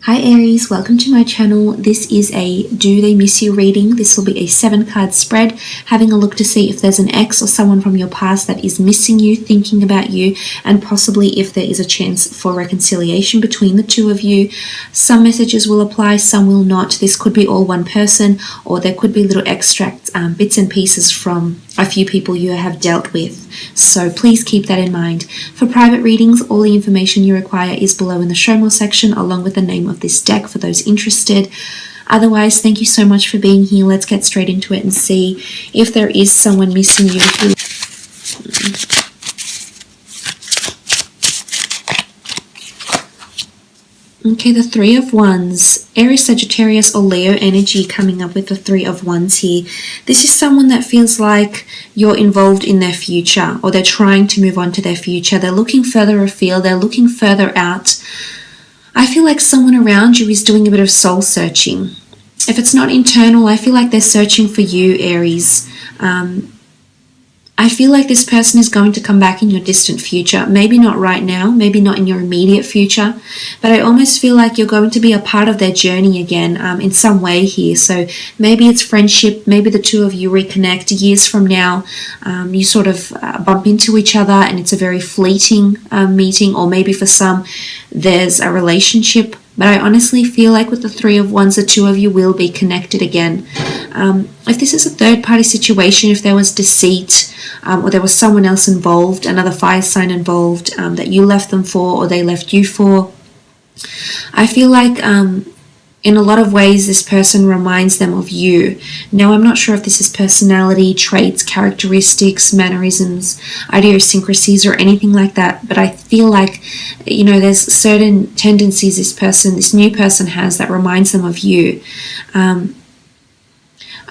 Hi Aries, welcome to my channel. This is a Do They Miss You reading. This will be a 7-card spread, having a look to see if there's an ex or someone from your past that is missing you, thinking about you, and possibly if there is a chance for reconciliation between the two of you. Some messages will apply, some will not. This could be all one person, or there could be little extracts, bits and pieces from a few people you have dealt with. So please keep that in mind. For private readings, all the information you require is below in the show more section, along with the name of this deck for those interested. Otherwise, thank you so much for being here. Let's get straight into it and see if there is someone missing you. Okay, the Three of Wands. Aries, Sagittarius, or Leo energy coming up with the Three of Wands here. This is someone that feels like you're involved in their future, or they're trying to move on to their future. They're looking further afield. They're looking further out. I feel like someone around you is doing a bit of soul searching. If it's not internal, I feel like they're searching for you, Aries. I feel like this person is going to come back in your distant future. Maybe not right now, maybe not in your immediate future, but I almost feel like you're going to be a part of their journey again in some way here. So maybe it's friendship, maybe the two of you reconnect years from now. You sort of bump into each other and it's a very fleeting meeting, or maybe for some there's a relationship. But I honestly feel like with the Three of Wands, the two of you will be connected again. If this is a third-party situation, if there was deceit or there was someone else involved, another fire sign involved that you left them for or they left you for, I feel like in a lot of ways this person reminds them of you. Now, I'm not sure if this is personality, traits, characteristics, mannerisms, idiosyncrasies, or anything like that, but I feel like, you know, there's certain tendencies this new person has that reminds them of you.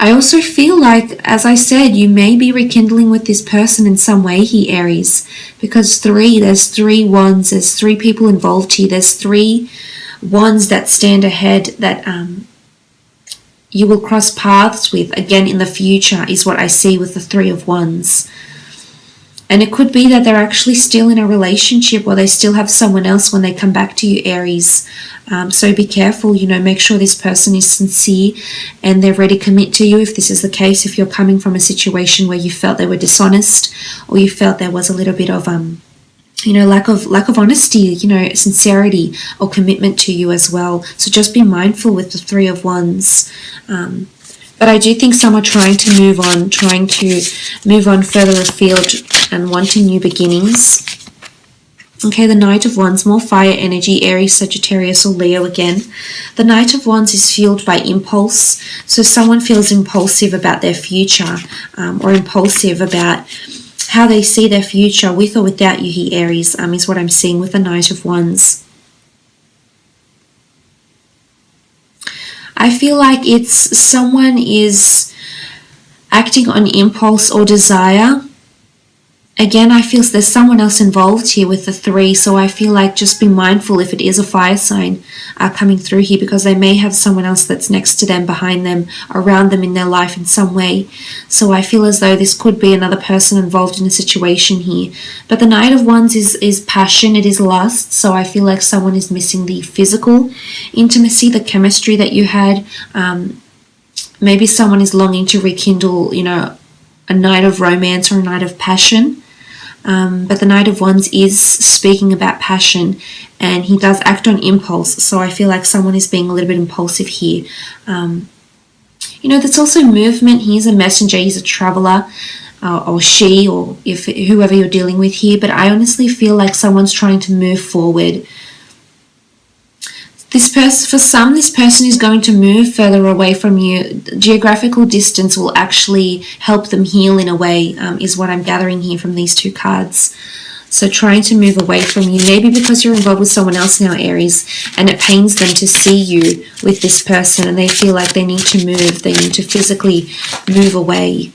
I also feel like, as I said, you may be rekindling with this person in some way here, Aries, because there's three wands, there's three people involved here, there's three wands that stand ahead that you will cross paths with again in the future, is what I see with the Three of Wands. And it could be that they're actually still in a relationship, or they still have someone else when they come back to you, Aries. So be careful, you know, make sure this person is sincere and they're ready to commit to you. If this is the case, if you're coming from a situation where you felt they were dishonest, or you felt there was a little bit of you know, lack of honesty, you know, sincerity or commitment to you as well. So just be mindful with the Three of Wands. But I do think some are trying to move on further afield and wanting new beginnings. Okay, the Knight of Wands, more fire energy, Aries, Sagittarius, or Leo again. The Knight of Wands is fueled by impulse. So someone feels impulsive about their future, or impulsive about how they see their future with or without you here, Aries, is what I'm seeing with the Knight of Wands. I feel like it's someone is acting on impulse or desire. Again, I feel there's someone else involved here with the three, so I feel like just be mindful if it is a fire sign coming through here, because they may have someone else that's next to them, behind them, around them in their life in some way. So I feel as though this could be another person involved in a situation here. But the Knight of Wands is passion, it is lust, so I feel like someone is missing the physical intimacy, the chemistry that you had. Maybe someone is longing to rekindle, you know, a night of romance or a night of passion. But the Knight of Wands is speaking about passion, and he does act on impulse, so I feel like someone is being a little bit impulsive here. You know, there's also movement. He's a messenger, he's a traveler, or she, or if whoever you're dealing with here, but I honestly feel like someone's trying to move forward. For some, this person is going to move further away from you. Geographical distance will actually help them heal in a way, is what I'm gathering here from these two cards. So trying to move away from you, maybe because you're involved with someone else now, Aries, and it pains them to see you with this person, and they feel like they need to move, they need to physically move away.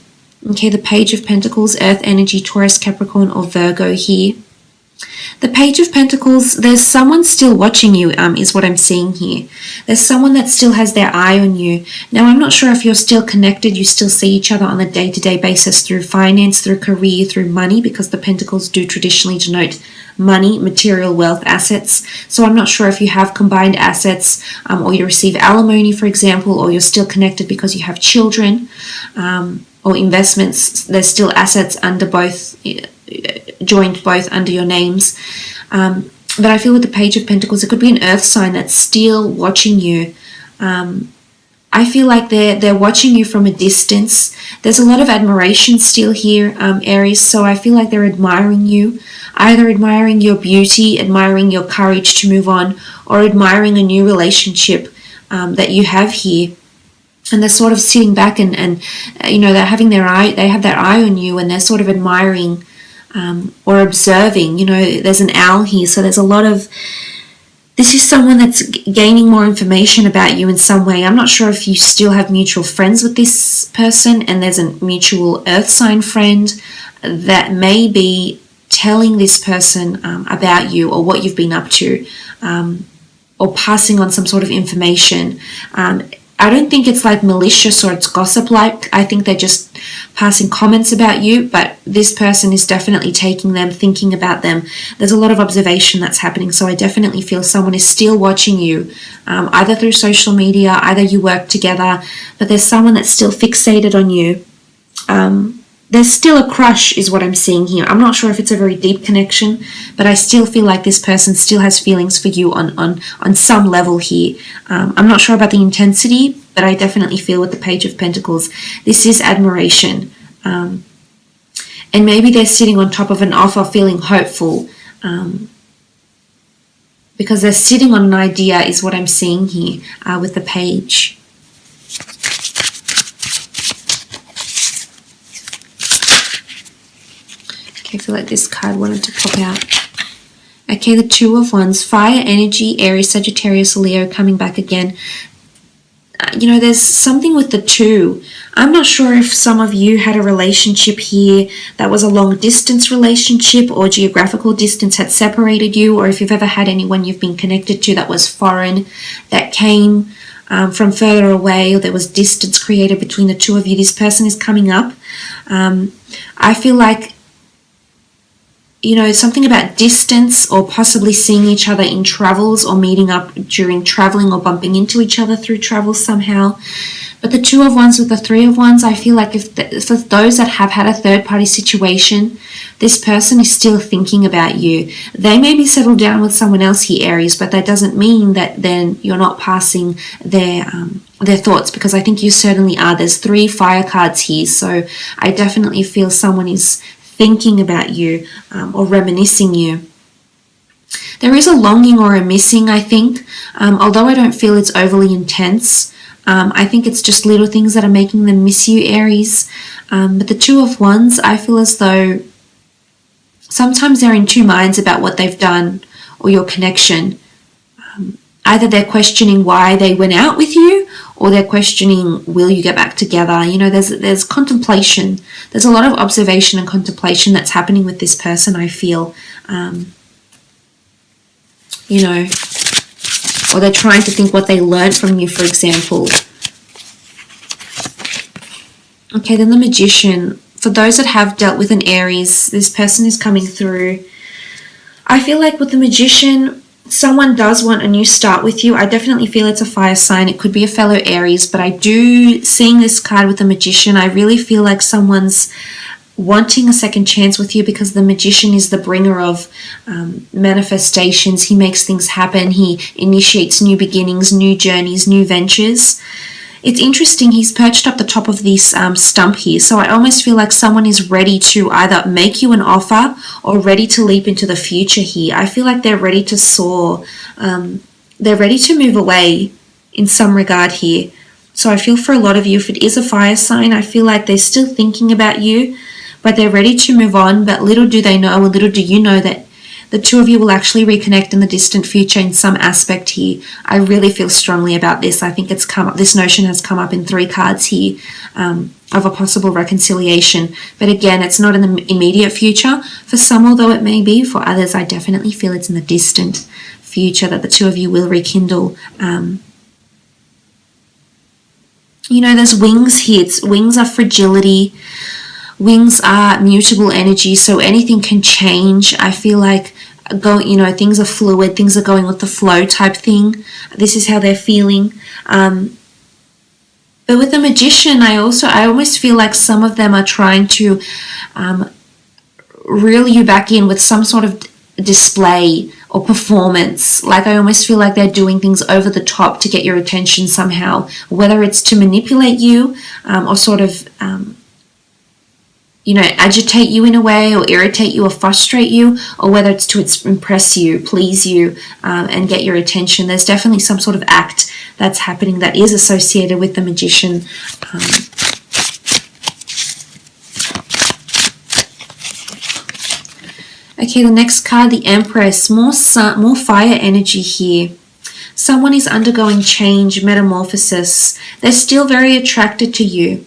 Okay, the Page of Pentacles, Earth energy, Taurus, Capricorn, or Virgo here. The Page of Pentacles, there's someone still watching you, is what I'm seeing here. There's someone that still has their eye on you. Now, I'm not sure if you're still connected, you still see each other on a day-to-day basis through finance, through career, through money, because the Pentacles do traditionally denote money, material wealth, assets. So I'm not sure if you have combined assets, or you receive alimony, for example, or you're still connected because you have children, or investments. There's still assets under both, joined both under your names. But I feel with the Page of Pentacles, it could be an earth sign that's still watching you. I feel like they're watching you from a distance. There's a lot of admiration still here, Aries, so I feel like they're admiring you, either admiring your beauty, admiring your courage to move on, or admiring a new relationship that you have here. And they're sort of sitting back and you know, they're having their eye, they have their eye on you, and they're sort of admiring or observing. You know, there's an owl here, so there's a lot of, this is someone that's gaining more information about you in some way. I'm not sure if you still have mutual friends with this person, and there's a mutual earth sign friend that may be telling this person about you or what you've been up to, or passing on some sort of information. I don't think it's like malicious or it's gossip-like. I think they're just passing comments about you, but this person is definitely taking them, thinking about them. There's a lot of observation that's happening, so I definitely feel someone is still watching you, either through social media, either you work together, but there's someone that's still fixated on you. There's still a crush is what I'm seeing here. I'm not sure if it's a very deep connection, but I still feel like this person still has feelings for you on some level here. I'm not sure about the intensity, but I definitely feel with the Page of Pentacles, this is admiration. And maybe they're sitting on top of an offer feeling hopeful, because they're sitting on an idea is what I'm seeing here with the Page. I feel like this card wanted to pop out. Okay, the Two of Wands, fire energy, Aries, Sagittarius, Leo coming back again. You know, there's something with the two. I'm not sure if some of you had a relationship here that was a long distance relationship, or geographical distance had separated you, or if you've ever had anyone you've been connected to that was foreign, that came from further away, or there was distance created between the two of you. This person is coming up. I feel like, you know, something about distance, or possibly seeing each other in travels, or meeting up during traveling, or bumping into each other through travel somehow. But the Two of Wands with the Three of Wands, I feel like for those that have had a third-party situation, this person is still thinking about you. They may be settled down with someone else here, Aries, but that doesn't mean that then you're not passing their thoughts, because I think you certainly are. There's 3 fire cards here, so I definitely feel someone is thinking about you, or reminiscing you. There is a longing or a missing, I think, although I don't feel it's overly intense. I think it's just little things that are making them miss you, Aries. But the Two of Wands, I feel as though sometimes they're in two minds about what they've done or your connection. Either they're questioning why they went out with you, or they're questioning, will you get back together? You know, there's contemplation. There's a lot of observation and contemplation that's happening with this person, I feel. You know, or they're trying to think what they learned from you, for example. Okay, then the Magician. For those that have dealt with an Aries, this person is coming through. I feel like with the Magician, someone does want a new start with you. I definitely feel it's a fire sign. It could be a fellow Aries, but I do, seeing this card with the Magician, I really feel like someone's wanting a second chance with you, because the Magician is the bringer of manifestations. He makes things happen. He initiates new beginnings, new journeys, new ventures. It's interesting, he's perched up the top of this stump here, so I almost feel like someone is ready to either make you an offer or ready to leap into the future here. I feel like they're ready to soar. They're ready to move away in some regard here. So I feel for a lot of you, if it is a fire sign, I feel like they're still thinking about you, but they're ready to move on. But little do they know, or little do you know, that the two of you will actually reconnect in the distant future in some aspect here. I really feel strongly about this. I think it's come up, this notion has come up in 3 cards here. of a possible reconciliation. But again, it's not in the immediate future. For some, although it may be, for others, I definitely feel it's in the distant future that the two of you will rekindle. You know, there's wings here. Wings are fragility. Wings are mutable energy, so anything can change. I feel like things are fluid, things are going with the flow type thing. This is how they're feeling. But with the Magician, I almost feel like some of them are trying to reel you back in with some sort of display or performance. Like, I almost feel like they're doing things over the top to get your attention somehow, whether it's to manipulate you or sort of agitate you in a way, or irritate you or frustrate you, or whether it's to impress you, please you, and get your attention. There's definitely some sort of act that's happening that is associated with the Magician. Okay, the next card, the Empress. More fire energy here. Someone is undergoing change, metamorphosis. They're still very attracted to you.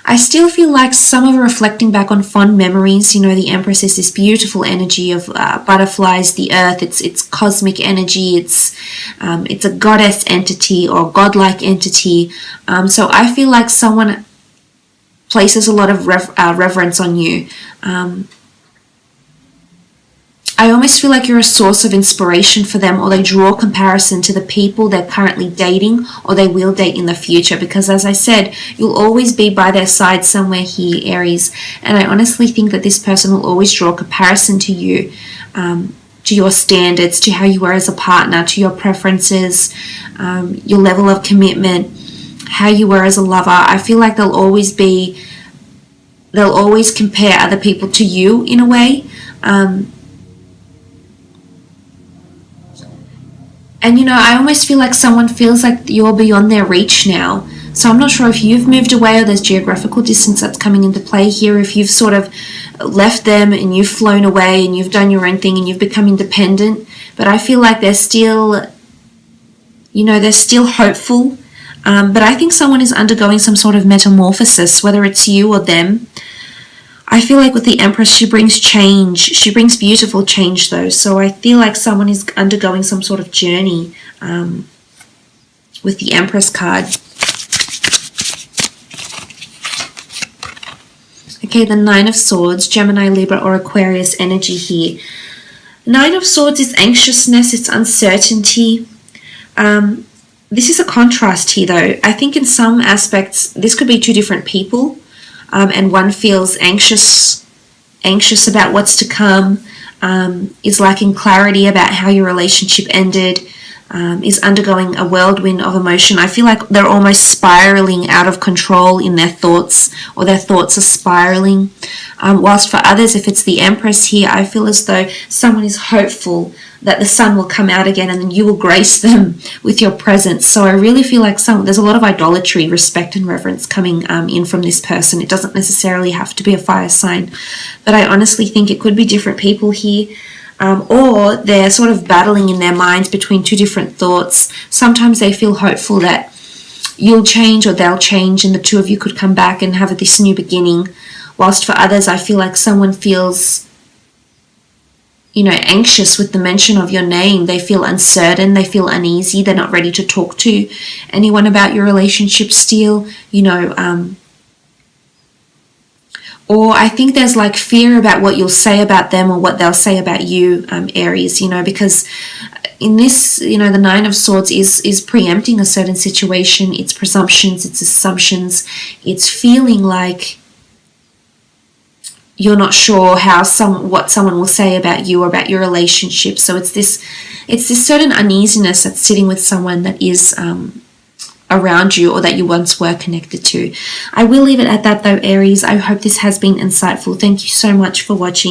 I still feel like some of them are reflecting back on fond memories. You know, the Empress is this beautiful energy of butterflies, the earth. It's cosmic energy. It's a goddess entity or godlike entity. So I feel like someone places a lot of reverence on you. I almost feel like you're a source of inspiration for them, or they draw comparison to the people they're currently dating or they will date in the future, because as I said, you'll always be by their side somewhere here, Aries. And I honestly think that this person will always draw comparison to you, to your standards, to how you are as a partner, to your preferences, your level of commitment, how you were as a lover. I feel like they'll always compare other people to you in a way. And, I almost feel like someone feels like you're beyond their reach now. So I'm not sure if you've moved away or there's geographical distance that's coming into play here. If you've sort of left them and you've flown away and you've done your own thing and you've become independent. But I feel like they're still, they're still hopeful. But I think someone is undergoing some sort of metamorphosis, whether it's you or them. I feel like with the Empress, she brings change. She brings beautiful change, though. So I feel like someone is undergoing some sort of journey with the Empress card. Okay, the Nine of Swords, Gemini, Libra, or Aquarius energy here. Nine of Swords is anxiousness, it's uncertainty. This is a contrast here, though. I think in some aspects, this could be two different people. And one feels anxious about what's to come, is lacking clarity about how your relationship ended, is undergoing a whirlwind of emotion. I feel like they're almost spiraling out of control in their thoughts, or their thoughts are spiraling. Whilst for others, if it's the Empress here, I feel as though someone is hopeful that the sun will come out again and then you will grace them with your presence. So I really feel like there's a lot of idolatry, respect and reverence coming in from this person. It doesn't necessarily have to be a fire sign, but I honestly think it could be different people here. Or they're sort of battling in their minds between two different thoughts. Sometimes they feel hopeful that you'll change or they'll change and the two of you could come back and have this new beginning. Whilst for others, I feel like someone feels, anxious with the mention of your name. They feel uncertain, they feel uneasy, they're not ready to talk to anyone about your relationship still, or I think there's like fear about what you'll say about them or what they'll say about you, Aries, because in this, the Nine of Swords is preempting a certain situation. It's presumptions, it's assumptions, it's feeling like you're not sure what someone will say about you or about your relationship. So it's this certain uneasiness that's sitting with someone that is around you or that you once were connected to. I will leave it at that though, Aries. I hope this has been insightful. Thank you so much for watching.